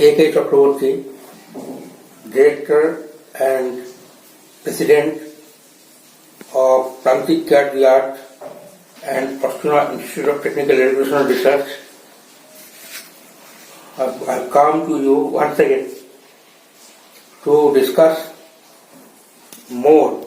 A.K. Chakrabortti, Director and President of Prantik Art and Krishna Institute of Technical Educational Research. I've come to you once again to discuss more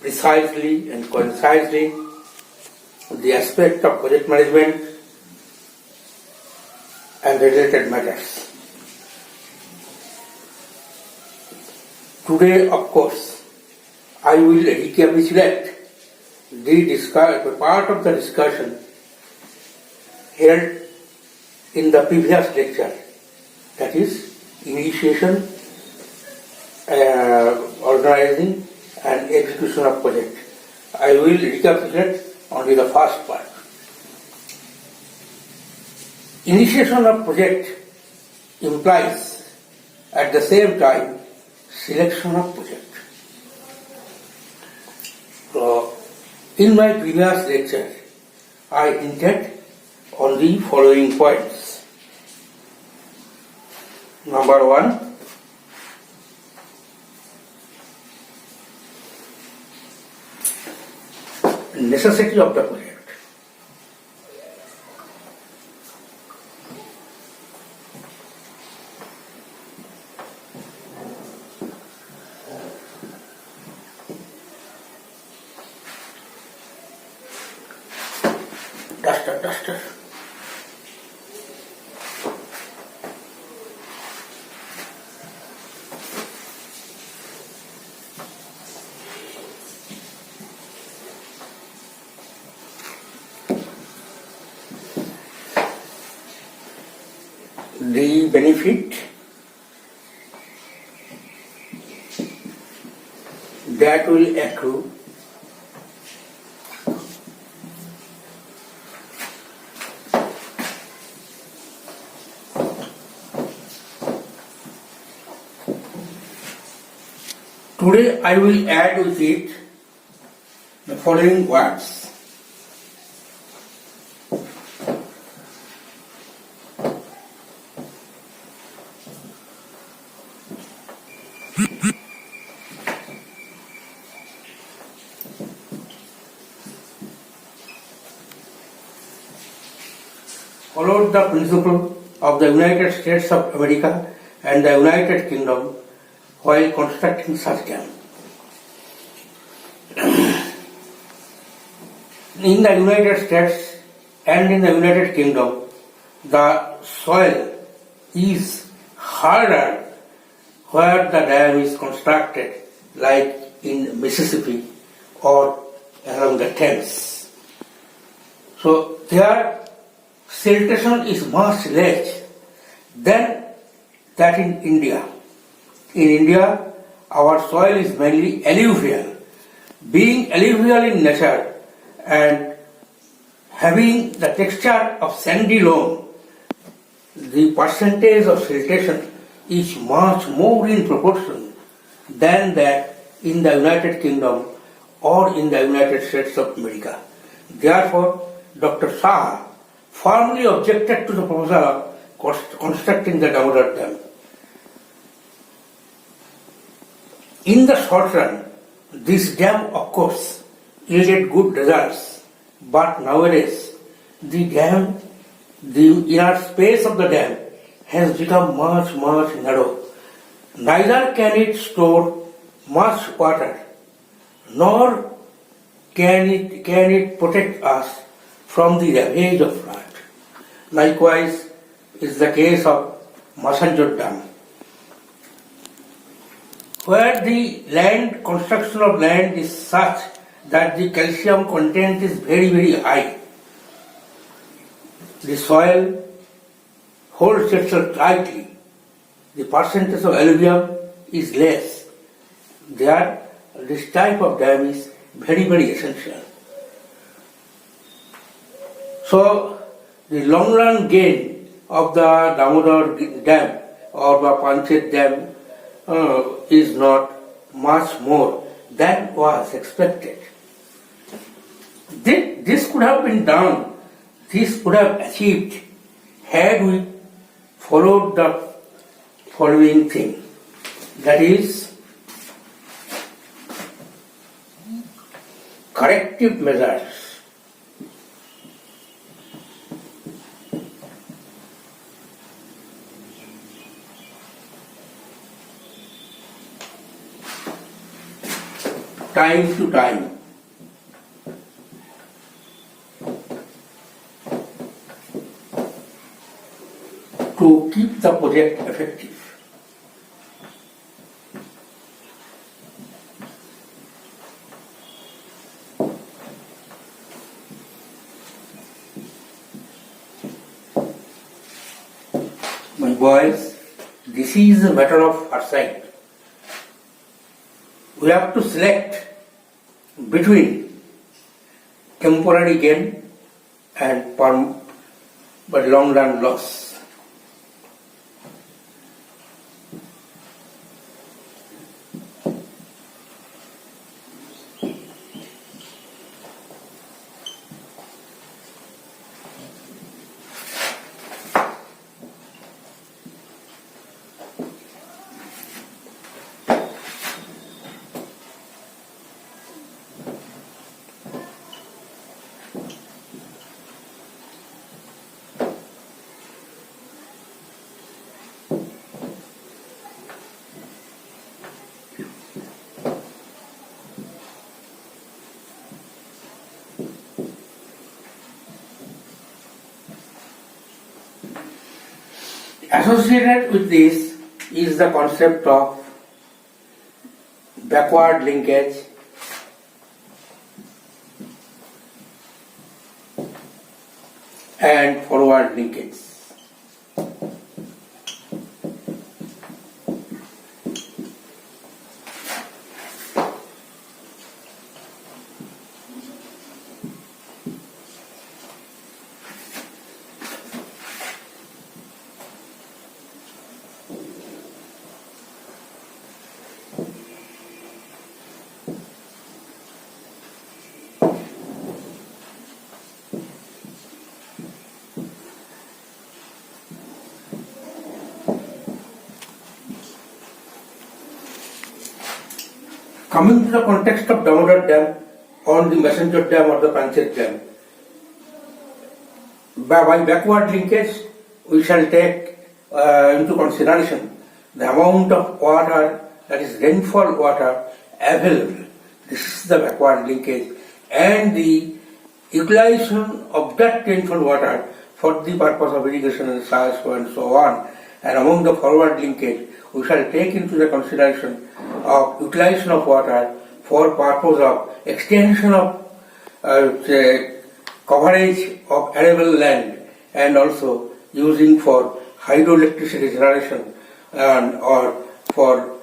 precisely and concisely the aspect of project management and related matters. Today, of course, I will recapitulate the part of the discussion held in the previous lecture, that is initiation, organizing and execution of project. I will recapitulate only the first part. Initiation of project implies at the same time selection of project. So, in my previous lecture, I hinted on the following points. Number one, necessity of the project. Duster. The benefit that will accrue today I will add with it the following words. Followed the principle of the United States of America and the United Kingdom while constructing such dam. In the United States and in the United Kingdom, the soil is harder where the dam is constructed, like in Mississippi or along the Thames. So there siltation is much less than that in India. In India, our soil is mainly alluvial. Being alluvial in nature and having the texture of sandy loam, the percentage of siltation is much more in proportion than that in the United Kingdom or in the United States of America. Therefore, Dr. Shah firmly objected to the proposal of constructing the Damodar Dam. In the short run, this dam, of course, yielded good results, but nowadays the inner space of the dam has become much narrow. Neither can it store much water, nor can it protect us from the ravage of flood. Likewise is the case of Masanjot Dam, where the construction of land is such that the calcium content is very high. The soil holds itself tightly. The percentage of alluvium is less. There, this type of dam is very essential. So, the long run gain of the Damodar Dam or the Panchet Dam is not much more than was expected. This could have been done, this could have achieved had we followed the following thing, that is corrective measures. Time to time. To keep the project effective. My boys, this is a matter of foresight. We have to select between temporary gain and but long run loss. Associated with this is the concept of backward linkage and forward linkage. Coming to the context of Damodar Dam or the Messenger Dam or the Prantik Dam, by backward linkage we shall take into consideration the amount of water, that is rainfall water available. This is the backward linkage, and the utilization of that rainfall water for the purpose of irrigation and so on. And among the forward linkage, we shall take into the consideration of utilization of water for purpose of extension of coverage of arable land, and also using for hydroelectricity generation and or for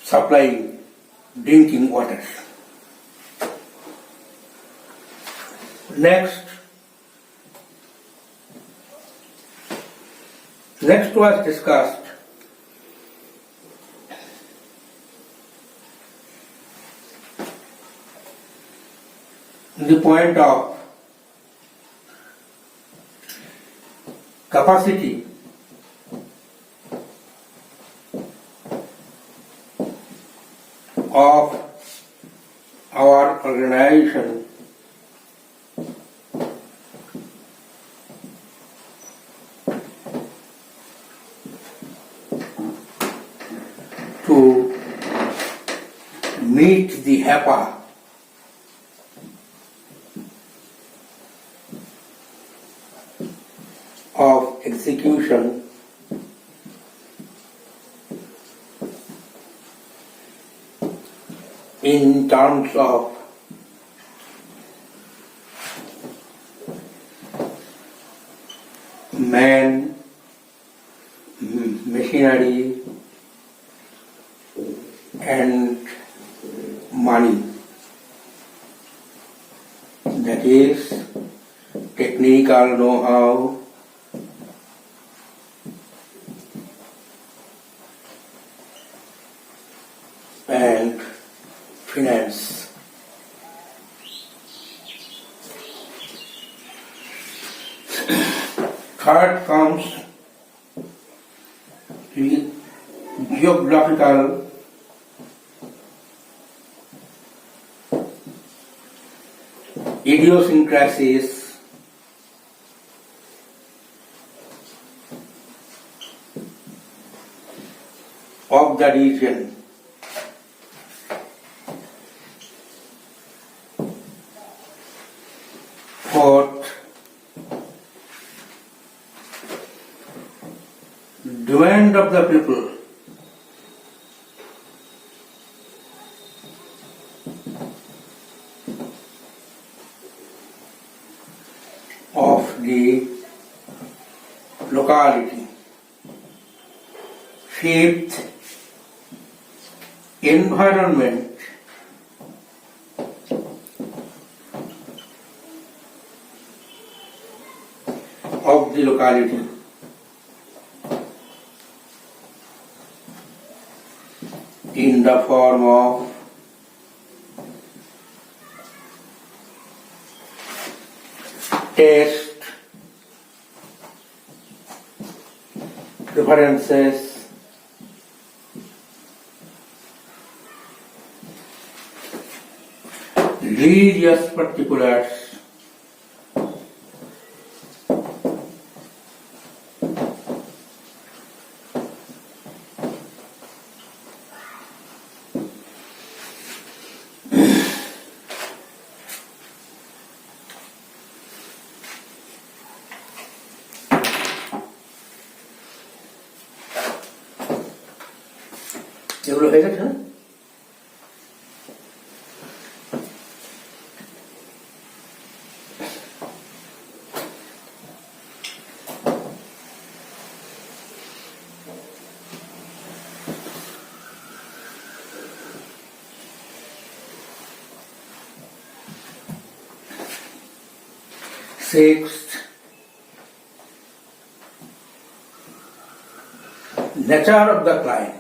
supplying drinking water. Next was discussed the point of capacity of our organization to meet the HEPA of execution in terms of man, machinery and money. That is technical know-how, and finance. Third comes geographical, idiosyncrasies, of the region. Fourth, demand of the people. Of the locality. Fifth, environment of the locality. In the form of taste, preferences, religious particulars, এগুলো হয়ে গেছে না? Sixth, nature of the client.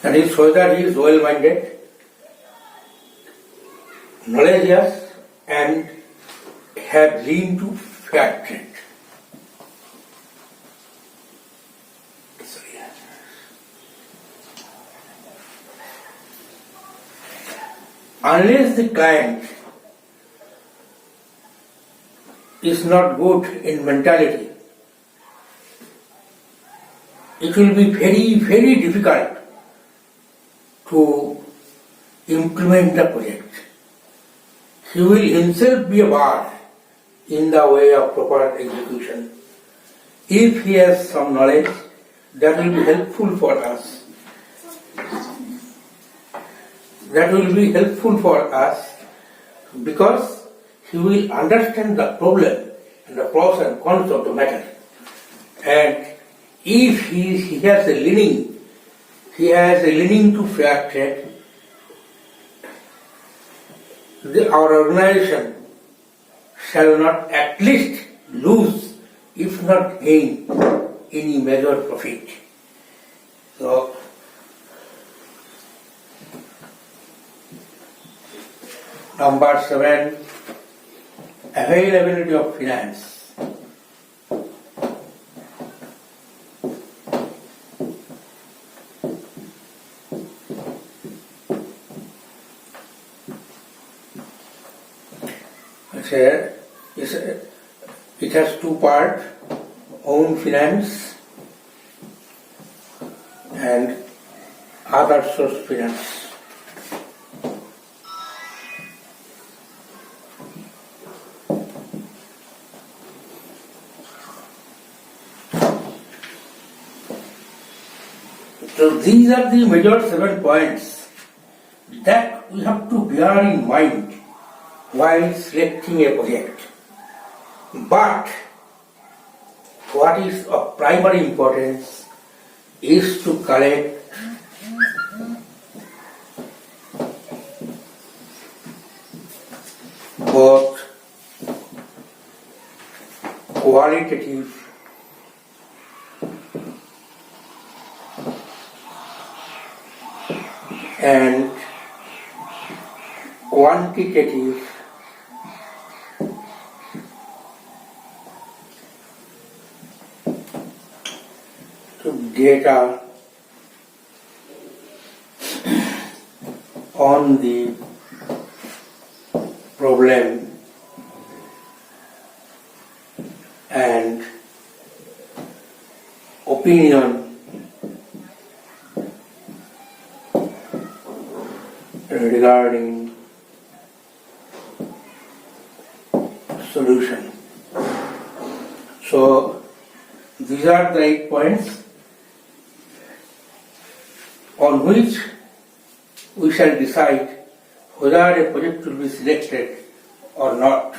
That is, whether he is well-minded, knowledgeous, and have lean to fair trade. Unless the client is not good in mentality, it will be very, very difficult to implement the project. He will himself be a bar in the way of proper execution. If he has some knowledge, that will be helpful for us. That will be helpful for us because he will understand the problem and the pros and cons of the matter. And if he has a leaning to fair trade, our organization shall not at least lose, if not gain, any major profit. So, number 7, availability of finance. It has two parts, own finance and other source finance. So these are the major 7 points that we have to bear in mind while selecting a project. But what is of primary importance is to collect both qualitative and quantitative data on the problem and opinion regarding solution. So these are the 8 points on which we shall decide whether a project will be selected or not.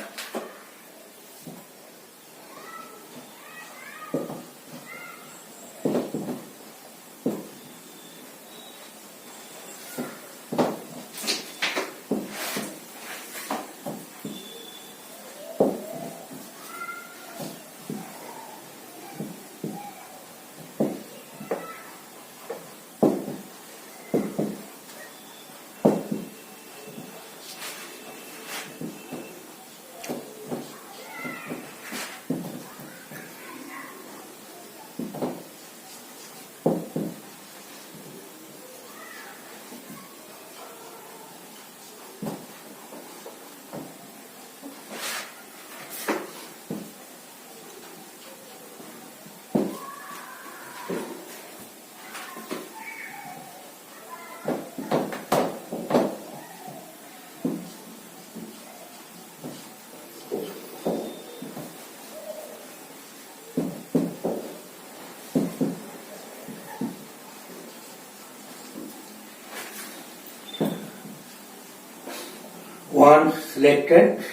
Once selected,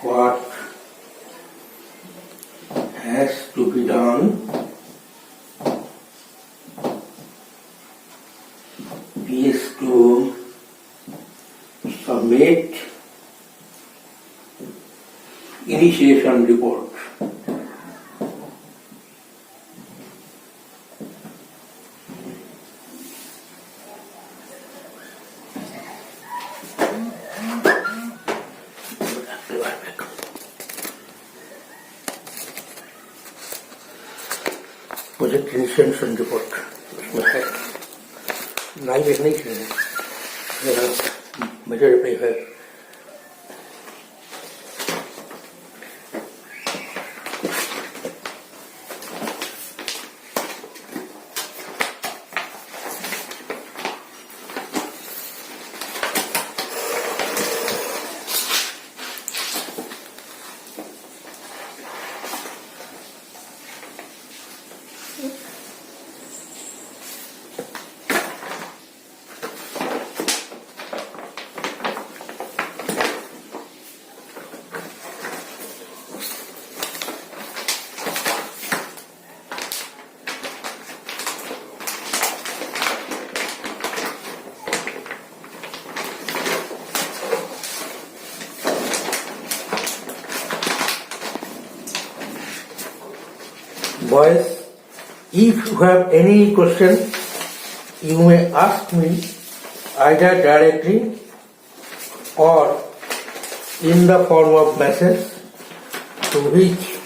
what has to be done is to submit initiation report. Project initiation report. उसमें है 9 एक नहीं है, major है. Boys, if you have any question, you may ask me either directly or in the form of message, to which